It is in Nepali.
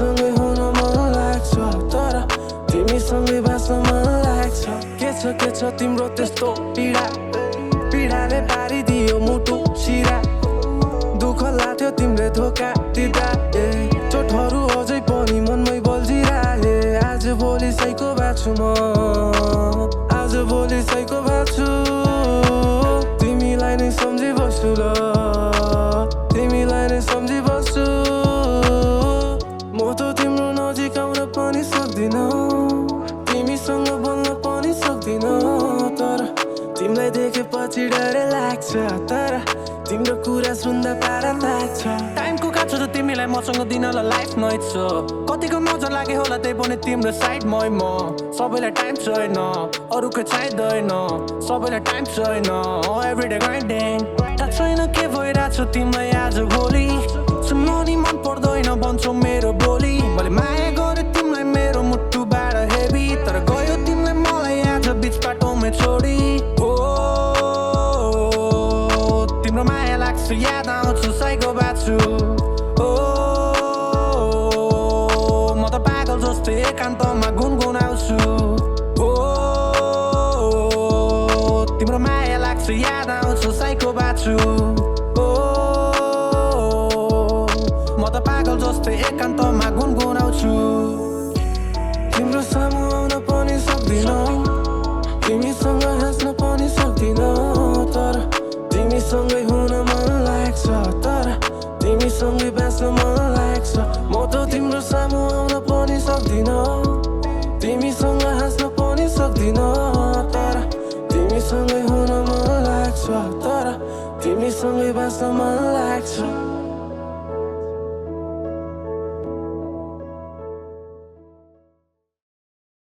तिमीसँगै हुन मन लाग्छ तर तिमीसँगै बाँच्न मन लाग्छ के छ तिम्रो त्यस्तो पीडाले पारिदियो मुटु शिरा दुःख लाग्थ्यो तिमीले धोका दिँदा चोटहरू अझै पनि मनमै बल्झिरहे आज भोलि साइको बाछु म आज भोलि साइको बाछु तिमीलाई नै सम्झिबस्छु ल तिमीलाई नै सम्झिबस्छु म त तिम्रो नजिक आउन पनि सक्दिन तिमीसँग बोल्न पनि सक्दिन तर तिमीलाई देखेपछि डर लाग्छ तर तिम्रो कुरा सुन्दा पारा लाग्छ टाइमको काछु त तिमीलाई मसँग दिनलाई लाइफ नै छ कतिको मजा लागे होला त्यही पनि तिम्रो साइडमै म सबैलाई टाइम छैन अरूको चाहिँदैन सबैलाई टाइम छैन एभ्रिडे ग्राइन्डिङ थाहा छैन के भइरहेछ तिमीलाई आज भोलि सुन्नु नि मन पर्दैन भन्छौ मेरो बोली मैले माया गरेँ तिमीलाई मेरो मुटुबाट हेभी तर गयो तिमीलाई मलाई आज बिच बाटोमै छोडी तिम्रो माया लाग्छ याद आउँछ साइको बाछु म त पागल जस्तै एकान्तमा गुनगुनाउँछु तिम्रो माया लाग्छ याद आउँछ साइको बाछु म त पागल जस्तै एकान्तमा गुनगुनाउँछु तिम्रो सामु आउन पनि सक्दिन तिमीसँग हाँस्न पनि सक्दिन तर तिमीसँगै हुन मन लाग्छ तर तिमीसँगै बाँच्न मन लाग्छ म त तिम्रो सामु आउन पनि सक्दिन तिमीसँग हाँस्न पनि सक्दिन तर तिमीसँगै हुन मन लाग्छ तर तिमीसँगै बाँच्न मन लाग्छ